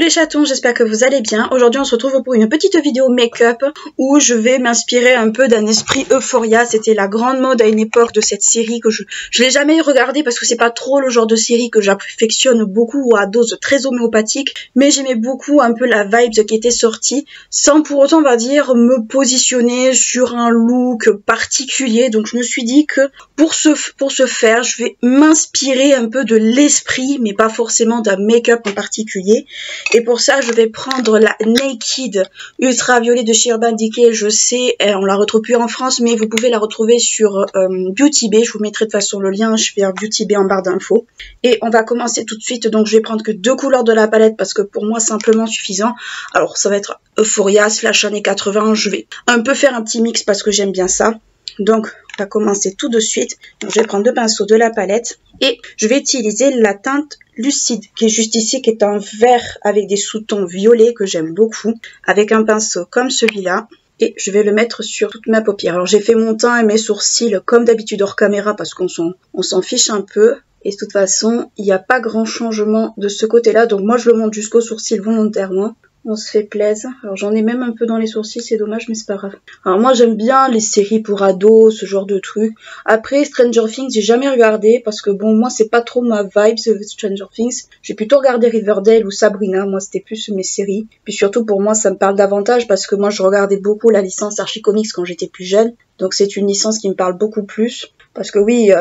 les chatons, j'espère que vous allez bien. Aujourd'hui on se retrouve pour une petite vidéo make-up où je vais m'inspirer un peu d'un esprit Euphoria. C'était la grande mode à une époque de cette série que je l'ai jamais regardée parce que c'est pas trop le genre de série que j'affectionne beaucoup à dose très homéopathique. Mais j'aimais beaucoup un peu la vibe qui était sortie sans pour autant on va dire me positionner sur un look particulier. Donc je me suis dit que pour ce faire je vais m'inspirer un peu de l'esprit mais pas forcément d'un make-up en particulier. Et pour ça, je vais prendre la Naked Ultraviolet de chez Urban Decay. Je sais, on la retrouve plus en France, mais vous pouvez la retrouver sur Beauty Bay. Je vous mettrai de toute façon le lien vers Beauty Bay en barre d'infos. Et on va commencer tout de suite. Donc, je vais prendre que 2 couleurs de la palette parce que pour moi, simplement suffisant. Alors, ça va être Euphoria / années 80. Je vais un peu faire un petit mix parce que j'aime bien ça. Donc, on va commencer tout de suite. Donc, je vais prendre 2 pinceaux de la palette et je vais utiliser la teinte Lucide qui est juste ici, qui est un vert avec des sous-tons violets que j'aime beaucoup, avec un pinceau comme celui-là. Et je vais le mettre sur toute ma paupière. Alors, j'ai fait mon teint et mes sourcils comme d'habitude hors caméra parce qu'on s'en fiche un peu. Et de toute façon, il n'y a pas grand changement de ce côté-là. Donc, moi, je le monte jusqu'aux sourcils volontairement. On se fait plaisir. Alors j'en ai même un peu dans les sourcils, c'est dommage mais c'est pas grave. Alors moi j'aime bien les séries pour ados, ce genre de trucs. Après Stranger Things, j'ai jamais regardé parce que bon moi c'est pas trop ma vibe Stranger Things. J'ai plutôt regardé Riverdale ou Sabrina, moi c'était plus mes séries. Puis surtout pour moi ça me parle davantage parce que moi je regardais beaucoup la licence Archie Comics quand j'étais plus jeune. Donc c'est une licence qui me parle beaucoup plus. Parce que oui,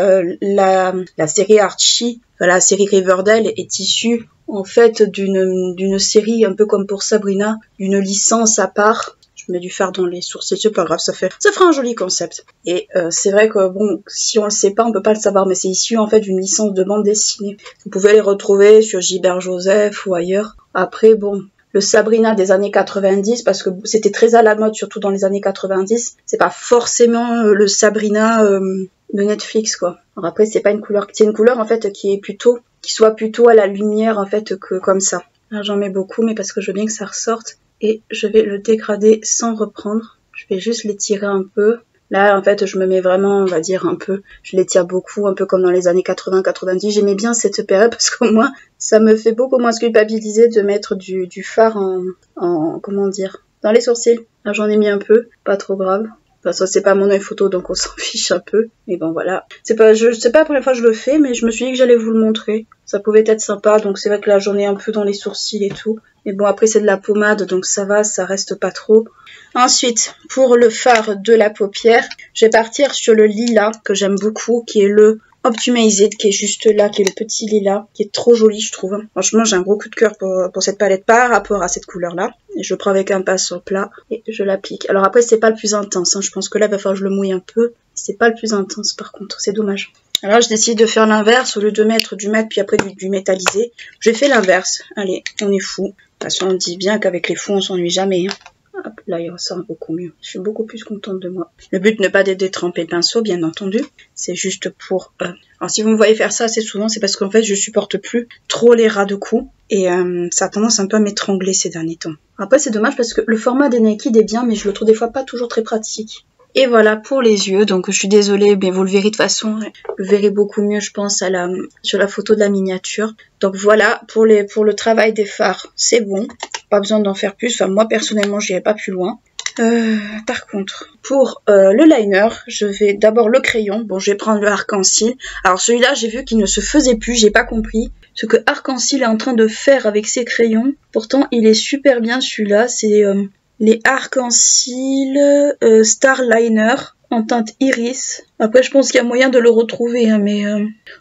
la série Archie, la série Riverdale est issue en fait d'une série un peu comme pour Sabrina, d'une licence à part. Je mets du fard dans les sourcils, c'est pas grave, ça fera un joli concept. Et c'est vrai que bon, si on le sait pas, on peut pas le savoir, mais c'est issu en fait d'une licence de bande dessinée. Vous pouvez les retrouver sur Gilbert Joseph ou ailleurs. Après bon, le Sabrina des années 90, parce que c'était très à la mode, surtout dans les années 90, c'est pas forcément le Sabrina de Netflix quoi. Alors après c'est pas une couleur, c'est une couleur en fait qui soit plutôt à la lumière en fait que comme ça. Alors j'en mets beaucoup mais parce que je veux bien que ça ressorte et je vais le dégrader sans reprendre. Je vais juste l'étirer un peu. Là en fait je me mets vraiment on va dire un peu, je l'étire beaucoup un peu comme dans les années 80-90. J'aimais bien cette période parce que moi ça me fait beaucoup moins culpabiliser de mettre du fard en comment dire, dans les sourcils. Là j'en ai mis un peu, pas trop grave. Enfin, ça c'est pas mon œil photo donc on s'en fiche un peu. Mais bon voilà. C'est pas la première fois que je le fais mais je me suis dit que j'allais vous le montrer. Ça pouvait être sympa donc c'est vrai que là j'en ai un peu dans les sourcils et tout. Mais bon après c'est de la pommade donc ça va, ça reste pas trop. Ensuite pour le fard de la paupière, je vais partir sur le lilas que j'aime beaucoup qui est le Optimized qui est juste là, qui est le petit lilas, qui est trop joli je trouve. Franchement j'ai un gros coup de cœur pour cette palette par rapport à cette couleur là. Et je le prends avec un pinceau plat et je l'applique. Alors après c'est pas le plus intense, hein. Je pense que là il va falloir que je le mouille un peu. C'est pas le plus intense par contre, c'est dommage. Alors je décide de faire l'inverse, au lieu de mettre du mat puis après du métallisé. J'ai fait l'inverse, allez on est fou. De toute façon on dit bien qu'avec les fous on s'ennuie jamais. Hein. Hop, là il ressort beaucoup mieux. Je suis beaucoup plus contente de moi. Le but n'est pas de détremper le pinceau, bien entendu. C'est juste pour... Alors si vous me voyez faire ça assez souvent, c'est parce qu'en fait je supporte plus trop les ras de cou. Et ça a tendance un peu à m'étrangler ces derniers temps. Après c'est dommage parce que le format des Naked est bien, mais je le trouve des fois pas toujours très pratique. Et voilà pour les yeux, donc je suis désolée, mais vous le verrez de toute façon, vous le verrez beaucoup mieux je pense sur la photo de la miniature. Donc voilà, pour le travail des fards, c'est bon, pas besoin d'en faire plus, enfin moi personnellement j'irai pas plus loin. Par contre, pour le liner, je vais d'abord le crayon, bon je vais prendre le arc-en-ciel. Alors celui-là j'ai vu qu'il ne se faisait plus, j'ai pas compris ce que Arc-en-ciel est en train de faire avec ses crayons. Pourtant il est super bien celui-là, c'est... les Arc-en-ciel Star Liner en teinte iris. Après je pense qu'il y a moyen de le retrouver hein, mais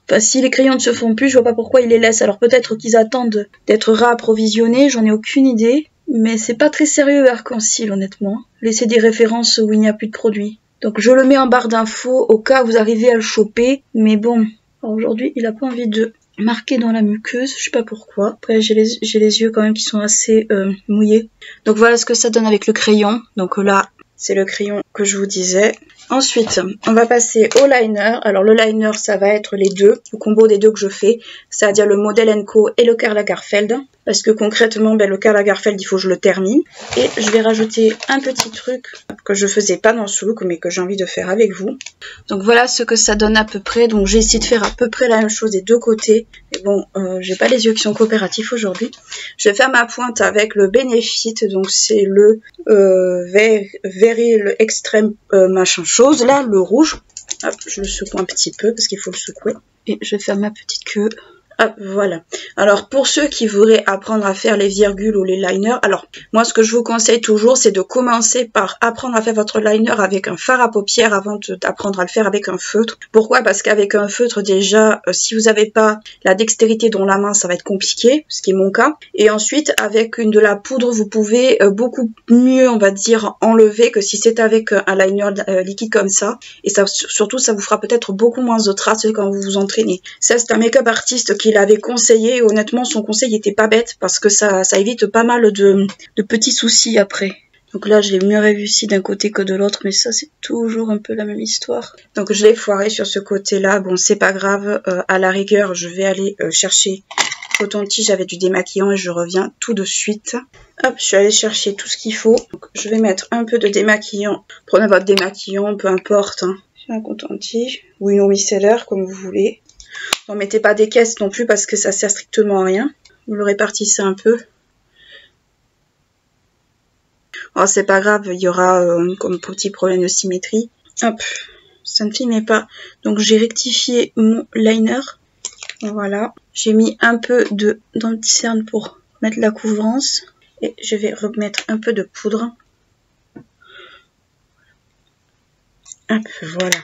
enfin, si les crayons ne se font plus je vois pas pourquoi ils les laissent. Alors peut-être qu'ils attendent d'être réapprovisionnés, j'en ai aucune idée. Mais c'est pas très sérieux Arc-en-ciel honnêtement. Laissez des références où il n'y a plus de produits. Donc je le mets en barre d'infos au cas où vous arrivez à le choper. Mais bon, aujourd'hui il a pas envie de marqué dans la muqueuse, je sais pas pourquoi. Après j'ai les yeux quand même qui sont assez mouillés. Donc voilà ce que ça donne avec le crayon. Donc là c'est le crayon que je vous disais. Ensuite on va passer au liner. Alors le liner ça va être les deux, le combo des deux que je fais, c'est-à-dire le Model & Co et le Karl Lagerfeld. parce que concrètement, ben, le Karl Lagerfeld, il faut que je le termine. Et je vais rajouter un petit truc que je faisais pas dans ce look, mais que j'ai envie de faire avec vous. Donc voilà ce que ça donne à peu près. Donc j'ai essayé de faire à peu près la même chose des deux côtés. Mais bon, j'ai pas les yeux qui sont coopératifs aujourd'hui. Je vais faire ma pointe avec le Benefit, donc c'est le Very le Extreme machin chose, là, le rouge. Hop, je le secoue un petit peu parce qu'il faut le secouer. Et je vais faire ma petite queue. Hop, voilà. Alors, pour ceux qui voudraient apprendre à faire les virgules ou les liners, alors, moi, ce que je vous conseille toujours, c'est de commencer par apprendre à faire votre liner avec un fard à paupières avant d'apprendre à le faire avec un feutre. Pourquoi? Parce qu'avec un feutre, déjà, si vous n'avez pas la dextérité dans la main, ça va être compliqué, ce qui est mon cas. Et ensuite, avec de la poudre, vous pouvez beaucoup mieux, on va dire, enlever que si c'est avec un liner liquide comme ça. Et ça, surtout, ça vous fera peut-être beaucoup moins de traces quand vous vous entraînez. Ça, c'est un make-up artiste qui l'avait conseillé, et honnêtement son conseil était pas bête parce que ça évite pas mal de petits soucis après. Donc là je l'ai mieux réussi d'un côté que de l'autre, mais ça c'est toujours un peu la même histoire. Donc je l'ai foiré sur ce côté là, bon c'est pas grave, à la rigueur je vais aller chercher coton-tige avec du démaquillant et je reviens tout de suite. Hop, je suis allée chercher tout ce qu'il faut. Donc, je vais mettre un peu de démaquillant, prenez votre démaquillant, peu importe, hein. Un coton-tige ou une micellar comme vous voulez. N'en mettez pas des caisses non plus parce que ça sert strictement à rien. Vous le répartissez un peu. Oh, c'est pas grave, il y aura comme petit problème de symétrie. Hop, ça ne filmait pas. Donc j'ai rectifié mon liner. Voilà. J'ai mis un peu de denticerne pour mettre la couvrance. Et je vais remettre un peu de poudre. Hop, voilà.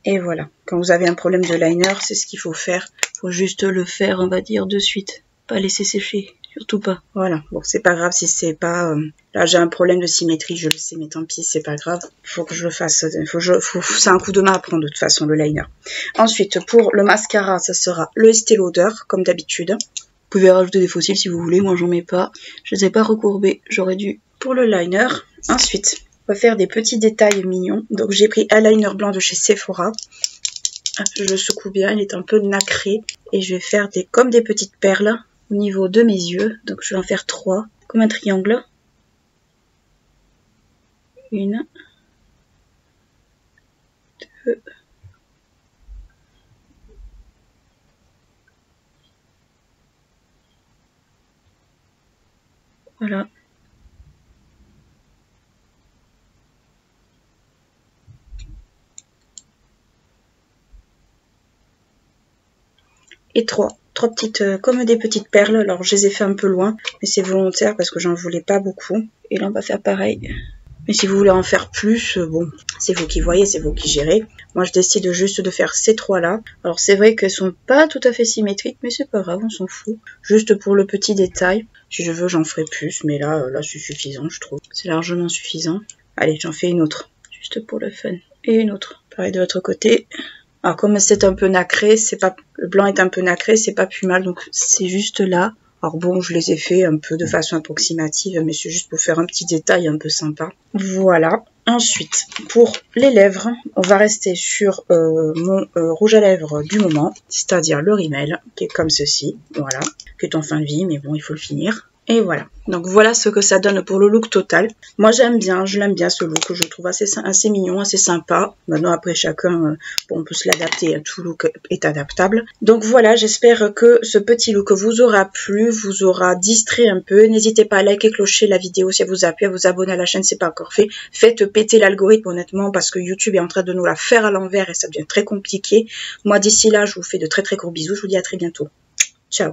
Et voilà, quand vous avez un problème de liner, c'est ce qu'il faut faire. Il faut juste le faire, on va dire, de suite. Pas laisser sécher, surtout pas. Voilà, bon, c'est pas grave si c'est pas... Là, j'ai un problème de symétrie, je le sais, mais tant pis, c'est pas grave. Il faut que je le fasse. C'est un coup de main à prendre, de toute façon, le liner. Ensuite, pour le mascara, ça sera le Estée Lauder, comme d'habitude. Vous pouvez rajouter des fossiles si vous voulez, moi, j'en mets pas. Je les ai pas recourbés, j'aurais dû pour le liner. Ensuite... on va faire des petits détails mignons. Donc j'ai pris un liner blanc de chez Sephora. Je le secoue bien, il est un peu nacré. Et je vais faire comme des petites perles au niveau de mes yeux. Donc je vais en faire 3, comme un triangle. 1, 2, voilà. Et 3 petites, comme des petites perles. Alors je les ai fait un peu loin, mais c'est volontaire parce que j'en voulais pas beaucoup. Et là on va faire pareil. Mais si vous voulez en faire plus, bon, c'est vous qui voyez, c'est vous qui gérez. Moi je décide juste de faire ces 3 là. Alors c'est vrai qu'elles sont pas tout à fait symétriques, mais c'est pas grave, on s'en fout. Juste pour le petit détail. Si je veux j'en ferai plus, mais là c'est suffisant je trouve. C'est largement suffisant. Allez, j'en fais une autre, juste pour le fun. Et une autre, pareil de l'autre côté. Alors comme c'est un peu nacré, le blanc est un peu nacré, c'est pas plus mal, donc c'est juste là. Alors bon, je les ai fait un peu de façon approximative, mais c'est juste pour faire un petit détail un peu sympa. Voilà. Ensuite, pour les lèvres, on va rester sur mon rouge à lèvres du moment, c'est-à-dire le Rimmel, qui est comme ceci, voilà, qui est en fin de vie, mais bon, il faut le finir. Et voilà, donc voilà ce que ça donne pour le look total. Moi j'aime bien, je l'aime bien ce look, je le trouve assez mignon, assez sympa. Maintenant après chacun, bon, on peut se l'adapter, tout look est adaptable. Donc voilà, j'espère que ce petit look vous aura plu, vous aura distrait un peu. N'hésitez pas à liker, clocher la vidéo si elle vous a plu, à vous abonner à la chaîne si ce n'est pas encore fait. Faites péter l'algorithme honnêtement parce que YouTube est en train de nous la faire à l'envers et ça devient très compliqué. Moi d'ici là, je vous fais de très gros bisous, je vous dis à très bientôt. Ciao.